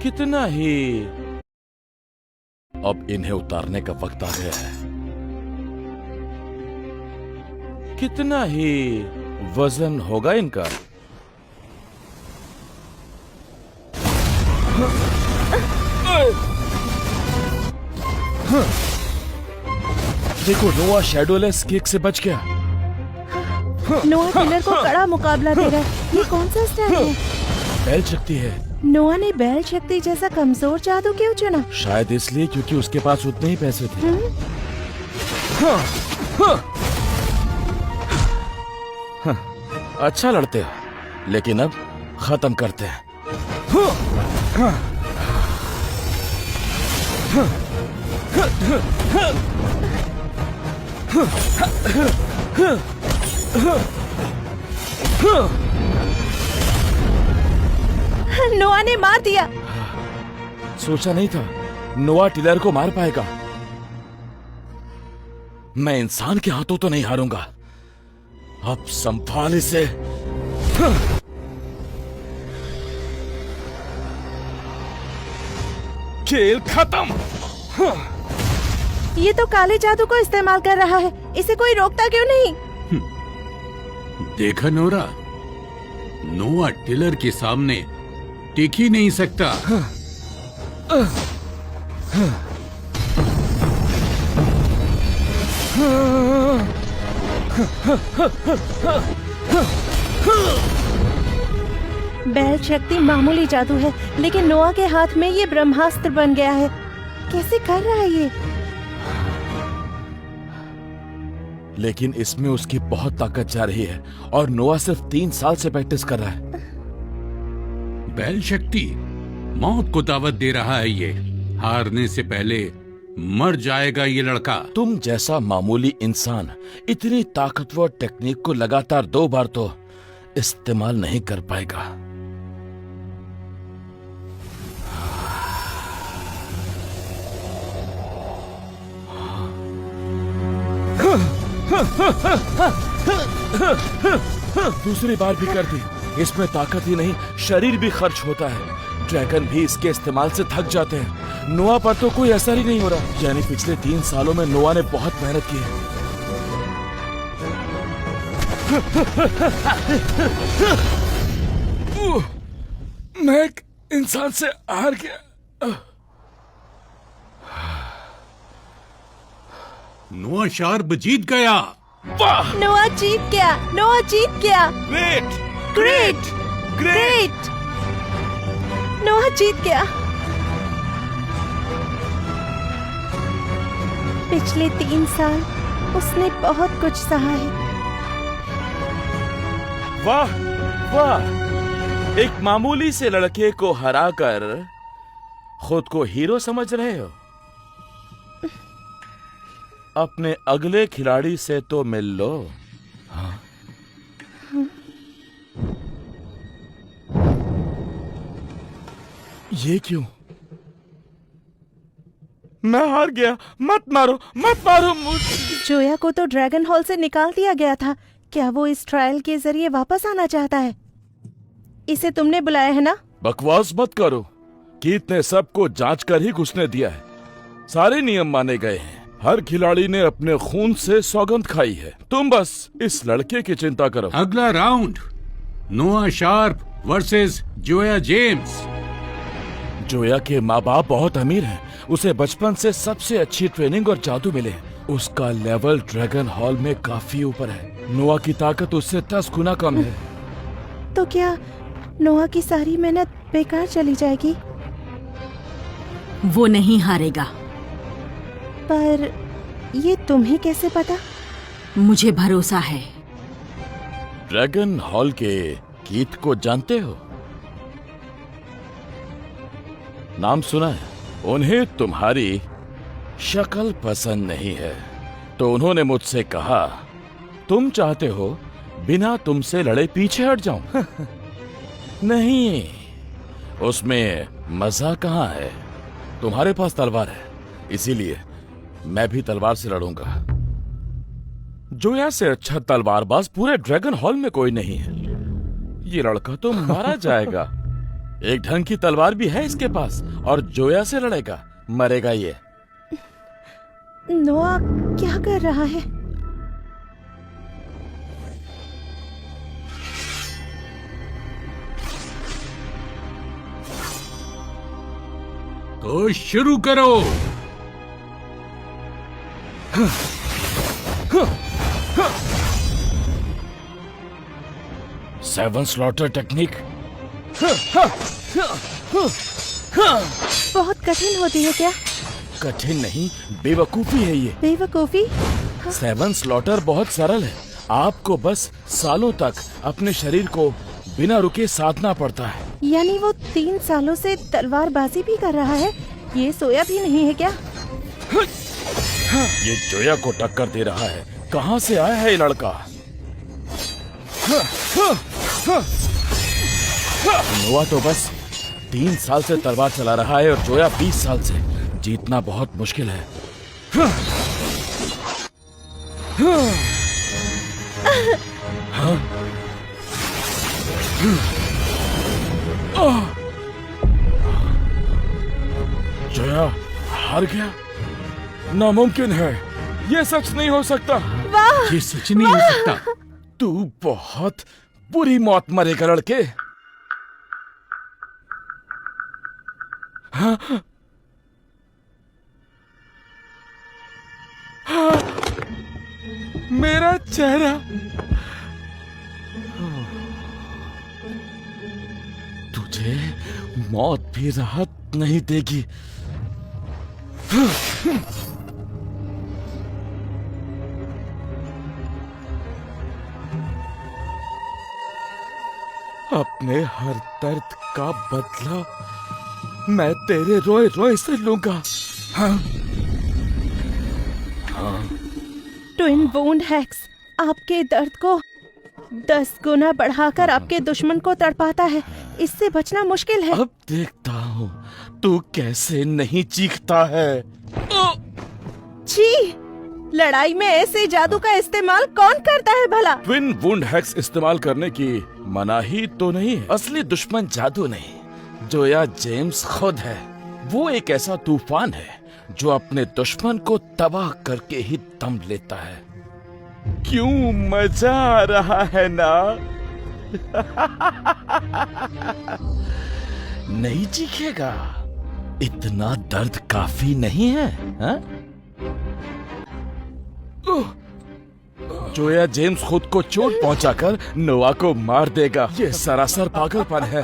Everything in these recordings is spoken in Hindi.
कितना ही। अब इन्हें उतारने का वक्त आ गया है। कितना ही वजन होगा इनका? देखो, नोआ शैडोलेस किक से बच गया। नोआ टिलर को कड़ा मुकाबला दे रहा है। ये कौन सा स्टाइल है? बैल शक्ति है। नोआ ने बैल शक्ति जैसा कमजोर जादू क्यों चुना? शायद इसलिए क्योंकि उसके पास उतने ही पैसे थे। अच्छा लड़ते हो, लेकिन अब खत्म करते हैं। नोआ ने मार दिया। सोचा नहीं था नोआ टिलर को मार पाएगा। मैं इंसान के हाथों तो नहीं हारूंगा। अब संभाल इसे। खेल खत्म। ये तो काले जादू को इस्तेमाल कर रहा है। इसे कोई रोकता क्यों नहीं? देखा नोरा, नोआ टिलर के सामने टिक ही नहीं सकता। बैल शक्ति मामूली जादू है, लेकिन नोआ के हाथ में ये ब्रह्मास्त्र बन गया है। कैसे कर रहा है ये? लेकिन इसमें उसकी बहुत ताकत जा रही है और नोआ सिर्फ 3 साल से प्रैक्टिस कर रहा है। बैल शक्ति मौत को दावत दे रहा है। ये हारने से पहले मर जाएगा ये लड़का। तुम जैसा मामूली इंसान इतनी ताकतवर टेक्निक को लगातार 2 बार तो इस्तेमाल नहीं कर पाएगा। दूसरी बार भी कर दी। इसमें ताकत ही नहीं, शरीर भी खर्च होता है। ड्रैगन भी इसके इस्तेमाल से थक जाते हैं। नोआ पर तो कोई असर ही नहीं हो रहा। यानी पिछले 3 सालों में नोआ ने बहुत मेहनत की है। मैं एक इंसान से हार गया। नोआ शार्प जीत गया। वाह! नोआ जीत गया। नोआ जीत गया। ग्रेट! ग्रेट! ग्रेट! नोआ जीत गया। पिछले 3 साल उसने बहुत कुछ सहा है। वाह वाह! एक मामूली से लड़के को हराकर खुद को हीरो समझ रहे हो? अपने अगले खिलाड़ी से तो मिल लो। हाँ? ये क्यों? मैं हार गया। मत मारो, मत मारो मुझे। जोया को तो ड्रैगन हॉल से निकाल दिया गया था। क्या वो इस ट्रायल के जरिए वापस आना चाहता है? इसे तुमने बुलाया है ना? बकवास मत करो। कीथ ने सबको जांच कर ही घुसने दिया है। सारे नियम माने गए हैं। हर खिलाड़ी ने अपने खून से सौगंध खाई है। तुम बस इस लड़के की चिंता करो। अगला राउंड नोआ sharp versus Zoya James. Zoya के माँ बाप बहुत अमीर हैं। उसे बचपन से सबसे अच्छी ट्रेनिंग और जादू मिले। उसका लेवल ड्रैगन हॉल में काफी ऊपर है। नोआ की ताकत उससे 10 गुना कम है। तो क्या नोआ की सारी मेहनत बेकार चली जाएगी? वो नहीं हारेगा। पर ये तुम्हें कैसे पता? मुझे भरोसा है। ड्रैगन हॉल के कीथ को जानते हो? नाम सुना है। उन्हें तुम्हारी शक्ल पसंद नहीं है, तो उन्होंने मुझसे कहा तुम चाहते हो बिना तुमसे लड़े पीछे हट जाऊं। नहीं, उसमें मजा कहाँ है? तुम्हारे पास तलवार है, इसीलिए मैं भी तलवार से लड़ूंगा। जोया से अच्छा तलवारबाज पूरे ड्रैगन हॉल में कोई नहीं है। ये लड़का तो मारा जाएगा। एक ढंग की तलवार भी है इसके पास और जोया से लड़ेगा, मरेगा ये। नोआ क्या कर रहा है? तो शुरू करो। सेवन स्लॉटर टेक्निक बहुत कठिन होती है क्या? कठिन नहीं, बेवकूफी है ये। बेवकूफी? सेवन स्लॉटर बहुत सरल है। आपको बस सालों तक अपने शरीर को बिना रुके साधना पड़ता है। यानी वो 3 सालों से तलवारबाजी भी कर रहा है? ये सोया भी नहीं है क्या? ये जोया को टक्कर दे रहा है। कहाँ से आया है ये लड़का? नोआ तो बस 3 साल से तलवार चला रहा है और जोया 20 साल से। जीतना बहुत मुश्किल है। जोया हार गया? नामुमकिन है, ये सच नहीं हो सकता। वाह! ये सच नहीं हो सकता। तू बहुत बुरी मौत मरेगा लड़के। हाँ? हाँ? मेरा चेहरा। तुझे मौत भी राहत नहीं देगी। अपने हर दर्द का बदला मैं तेरे रोए रोए से लूंगा। हाँ? ट्विन वुंड हेक्स आपके दर्द को 10 गुना बढ़ाकर आपके दुश्मन को तड़पाता है। इससे बचना मुश्किल है। अब देखता हूँ तू कैसे नहीं चीखता है। छी! लड़ाई में ऐसे जादू का इस्तेमाल कौन करता है भला? ट्विन वुंड हैक्स इस्तेमाल करने की मनाही तो नहीं है। असली दुश्मन जादू नहीं, जोया जेम्स खुद है। वो एक ऐसा तूफान है जो अपने दुश्मन को तबाह करके ही दम लेता है। क्यों मजा आ रहा है ना? नहीं चीखेगा? इतना दर्द काफी नहीं है? हा? जोया जेम्स खुद को चोट पहुंचाकर नोआ को मार देगा। ये सरासर पागलपन है।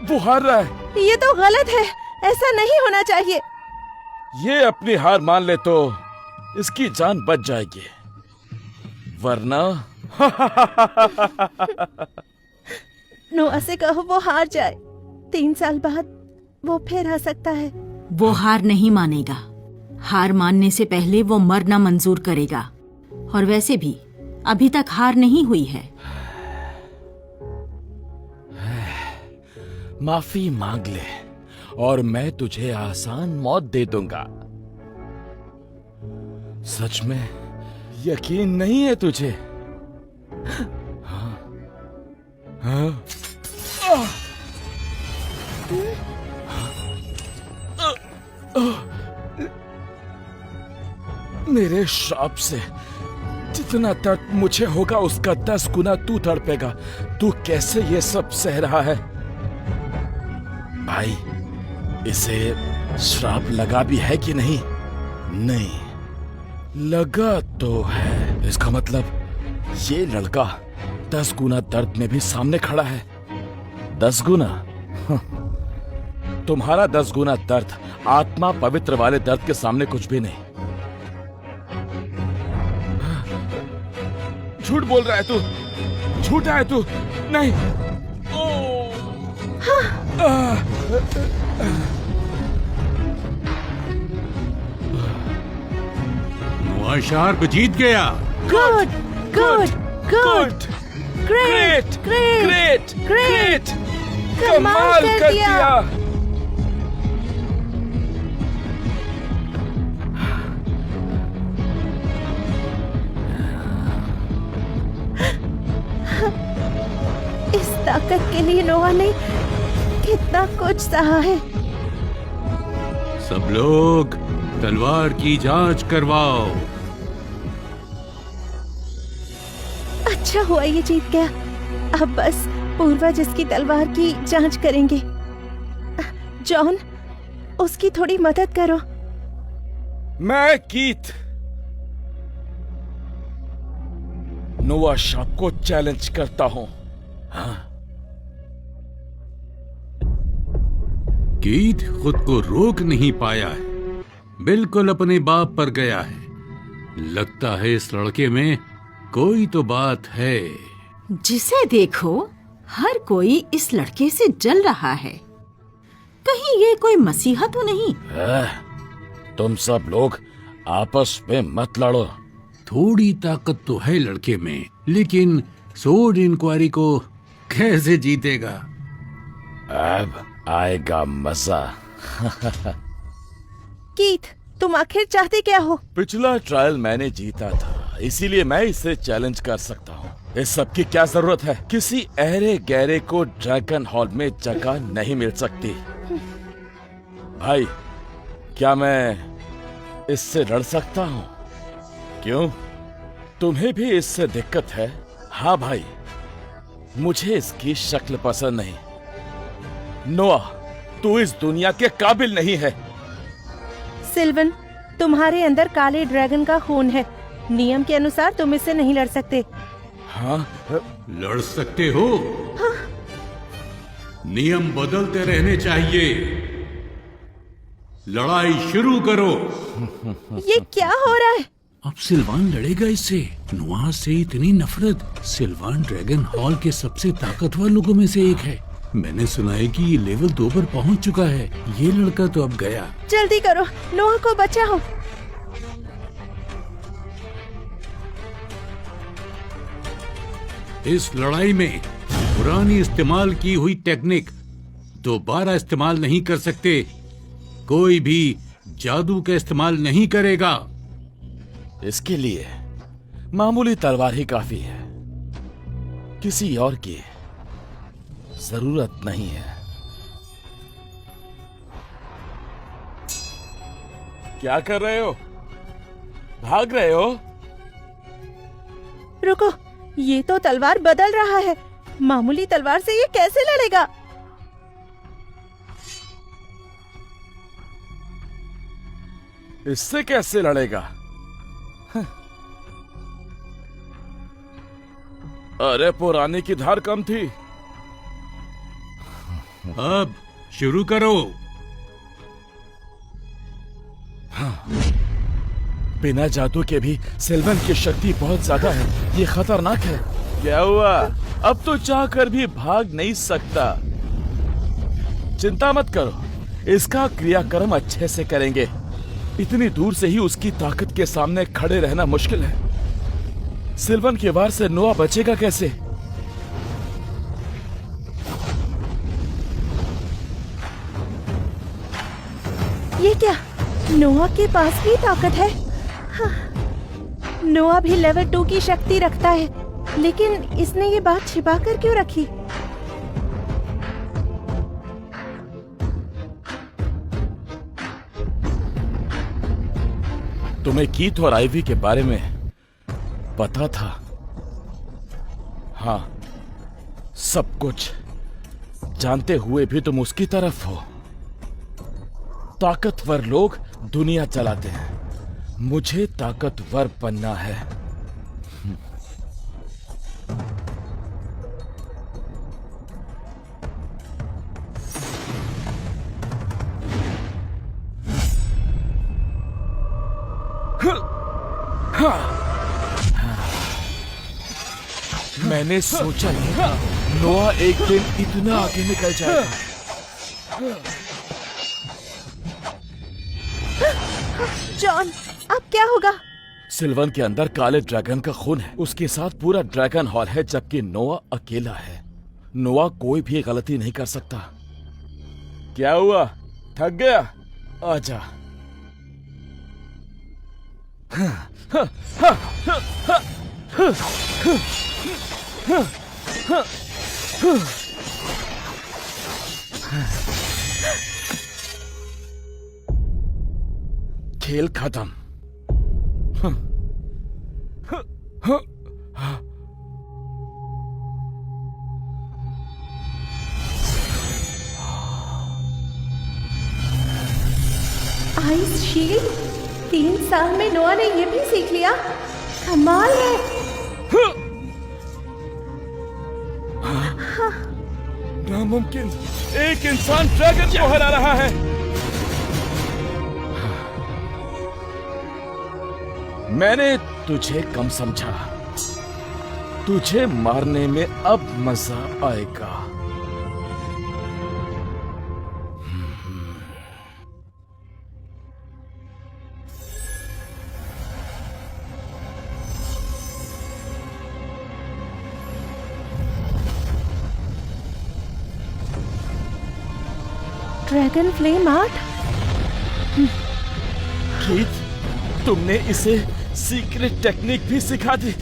वो हार रहा है। ये तो गलत है, ऐसा नहीं होना चाहिए। ये अपनी हार मान ले तो इसकी जान बच जाएगी, वरना नोआ से कहो वो हार जाए। 3 साल बाद वो फिर आ सकता है। वो हार नहीं मानेगा। हार मानने से पहले वो मरना मंजूर करेगा। और वैसे भी अभी तक हार नहीं हुई है। माफी मांग ले और मैं तुझे आसान मौत दे दूंगा। सच में यकीन नहीं है तुझे? हाँ? हाँ? मेरे श्राप से जितना दर्द मुझे होगा उसका 10 गुना तू तड़पेगा। तू कैसे ये सब सह रहा है? भाई, इसे श्राप लगा भी है कि नहीं? नहीं लगा तो है। इसका मतलब ये लड़का 10 गुना दर्द में भी सामने खड़ा है। 10 गुना? तुम्हारा 10 गुना दर्द आत्मा पवित्र वाले दर्द के सामने कुछ भी नहीं। झूठ बोल रहा है तू, झूठा है तू। नहीं। नोआ शार्प जीत गया। Good good good, great great great great, कमाल कर दिया। ताकत के लिए नोआ ने कितना कुछ सहा है। सब लोग तलवार की जांच करवाओ। अच्छा हुआ ये जीत गया। अब बस पूर्वज इसकी तलवार की जांच करेंगे। जॉन, उसकी थोड़ी मदद करो। मैं कीथ नोआ शाप को चैलेंज करता हूं। कीथ खुद को रोक नहीं पाया है, बिल्कुल अपने बाप पर गया है। लगता है इस लड़के में कोई तो बात है। जिसे देखो हर कोई इस लड़के से जल रहा है। कहीं ये कोई मसीहा तो नहीं? तुम सब लोग आपस में मत लड़ो। थोड़ी ताकत तो है लड़के में, लेकिन सोर्ड इंक्वायरी को कैसे जीतेगा? अब आएगा मजा। कीथ, तुम आखिर चाहते क्या हो? पिछला ट्रायल मैंने जीता था, इसीलिए मैं इसे चैलेंज कर सकता हूँ। इस सब की क्या जरूरत है? किसी अहरे गहरे को ड्रैगन हॉल में जगह नहीं मिल सकती। भाई, क्या मैं इससे लड़ सकता हूँ? क्यों, तुम्हें भी इससे दिक्कत है? हाँ भाई, मुझे इसकी शक्ल पसंद नहीं। नोआ, तू इस दुनिया के काबिल नहीं है। सिल्वन, तुम्हारे अंदर काले ड्रैगन का खून है। नियम के अनुसार तुम इससे नहीं लड़ सकते। हाँ? लड़ सकते हो? हाँ। नियम बदलते रहने चाहिए। लड़ाई शुरू करो। ये क्या हो रहा है? अब सिल्वान लड़ेगा इससे। नोआ से इतनी नफरत। सिल्वान ड्रैगन हॉल के सबसे ताकतवर लोगों में से एक है। मैंने सुना है कि ये लेवल 2 पर पहुंच चुका है। ये लड़का तो अब गया। जल्दी करो, नोआ को बचाओ। इस लड़ाई में पुरानी इस्तेमाल की हुई टेक्निक दोबारा इस्तेमाल नहीं कर सकते। कोई भी जादू का इस्तेमाल नहीं करेगा। इसके लिए मामूली तलवार ही काफी है, किसी और की जरूरत नहीं है। क्या कर रहे हो? भाग रहे हो? रुको, ये तो तलवार बदल रहा है। मामूली तलवार से ये कैसे लड़ेगा? इससे कैसे लड़ेगा? अरे, पुरानी की धार कम थी। अब शुरू करो। बिना जादू के भी सिल्वन की शक्ति बहुत ज्यादा है। ये खतरनाक है। क्या हुआ? अब तो चाहकर भी भाग नहीं सकता। चिंता मत करो, इसका क्रियाक्रम अच्छे से करेंगे। इतनी दूर से ही उसकी ताकत के सामने खड़े रहना मुश्किल है। सिल्वन के वार से नोआ बचेगा कैसे? ये क्या? नोआ के पास भी ताकत है? हाँ। नोआ भी लेवल 2 की शक्ति रखता है, लेकिन इसने ये बात छिपा कर क्यों रखी? तुम्हें कीथ और आइवी के बारे में पता था? हाँ, सब कुछ जानते हुए भी तुम उसकी तरफ हो। ताकतवर लोग दुनिया चलाते हैं, मुझे ताकतवर बनना है। मैंने सोचा नहीं था नोआ एक दिन इतना आगे निकल जाएगा। जॉन, अब क्या होगा? सिल्वन के अंदर काले ड्रैगन का खून है, उसके साथ पूरा ड्रैगन हॉल है, जबकि नोआ अकेला है। नोआ कोई भी गलती नहीं कर सकता। क्या हुआ? थक गया? आजा। खेल खत्म। आइस शील्ड, 3 साल में नोआ ने ये भी सीख लिया। कमाल है। नामुमकिन, एक इंसान ड्रैगन को हरा रहा है। मैंने तुझे कम समझा। तुझे मारने में अब मजा आएगा। Dragon flame art. कीथ, तुमने इसे सीक्रेट टेक्निक भी सिखा दी।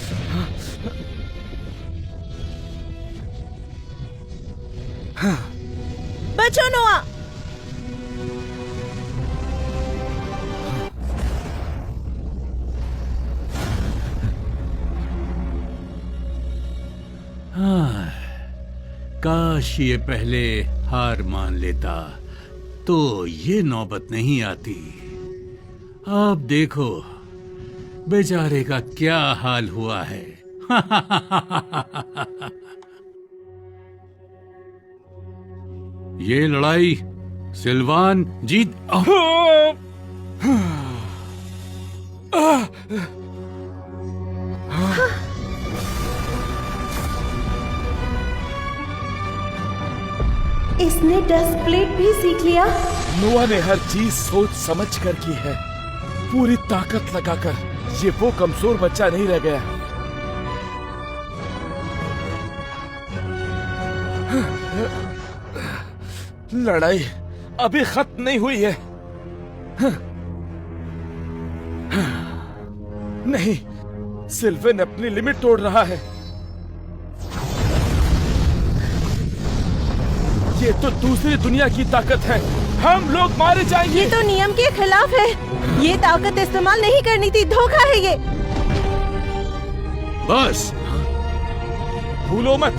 बचो नोआ। हाँ, काश ये पहले हार मान लेता तो ये नौबत नहीं आती। अब देखो बेचारे का क्या हाल हुआ है। ये लड़ाई सिल्वान जीत। इसने डस्ट प्लेट भी सीख लिया। नोआ ने हर चीज सोच समझ कर की है, पूरी ताकत लगाकर। ये वो कमजोर बच्चा नहीं रह गया। लड़ाई अभी खत्म नहीं हुई है। नहीं, सिल्वन अपनी लिमिट तोड़ रहा है। ये तो दूसरी दुनिया की ताकत है। हम लोग मारे जाएंगे। ये तो नियम के खिलाफ है। ये ताकत इस्तेमाल नहीं करनी थी। धोखा है ये। बस भूलो मत,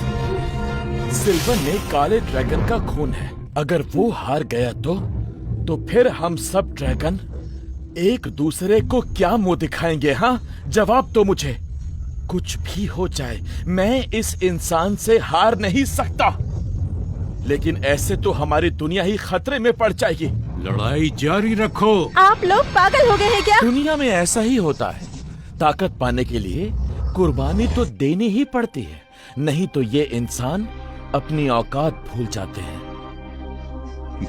सिल्वन में काले ड्रैगन का खून है। अगर वो हार गया तो फिर हम सब ड्रैगन एक दूसरे को क्या मुंह दिखाएंगे? हाँ, जवाब दो मुझे। कुछ भी हो जाए, मैं इस इंसान से हार नहीं सकता। लेकिन ऐसे तो हमारी दुनिया ही खतरे में पड़ जाएगी। लड़ाई जारी रखो। आप लोग पागल हो गए हैं क्या? दुनिया में ऐसा ही होता है। ताकत पाने के लिए कुर्बानी तो देनी ही पड़ती है, नहीं तो ये इंसान अपनी औकात भूल जाते हैं।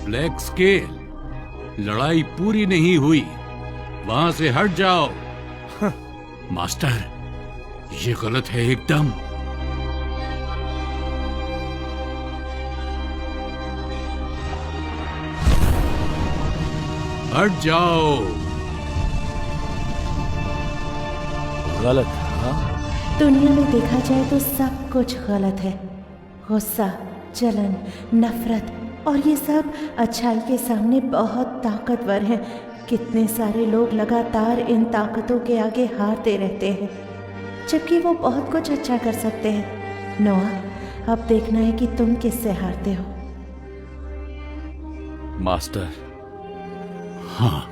ब्लैक स्केल, लड़ाई पूरी नहीं हुई, वहां से हट जाओ। मास्टर, ये गलत है एकदम। हट जाओ। गलत, हाँ? दुनिया में देखा जाए तो सब कुछ गलत है। गुस्सा, जलन, नफरत और ये सब अच्छाई के सामने बहुत ताकतवर हैं। कितने सारे लोग लगातार इन ताकतों के आगे हारते रहते हैं, जबकि वो बहुत कुछ अच्छा कर सकते हैं। नोआ, अब देखना है कि तुम किससे हारते हो। मास्टर, हाँ,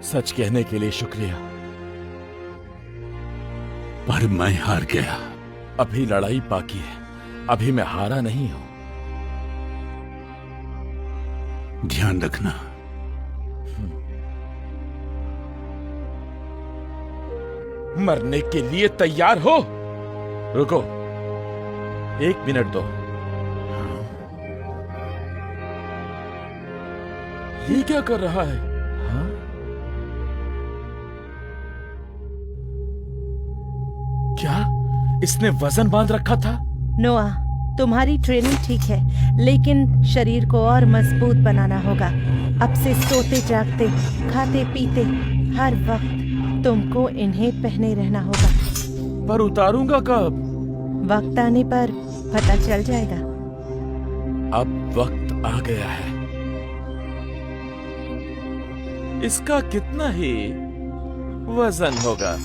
सच कहने के लिए शुक्रिया, पर मैं हार गया। अभी लड़ाई बाकी है। अभी मैं हारा नहीं हूं। ध्यान रखना। मरने के लिए तैयार हो? रुको, 1 मिनट दो। ये क्या कर रहा है? हाँ? क्या इसने वजन बांध रखा था? नोआ, तुम्हारी ट्रेनिंग ठीक है, लेकिन शरीर को और मजबूत बनाना होगा। अब से सोते जागते, खाते पीते हर वक्त तुमको इन्हें पहने रहना होगा। पर उतारूंगा कब? वक्त आने पर पता चल जाएगा। अब वक्त आ गया है। इसका कितना ही वजन होगा?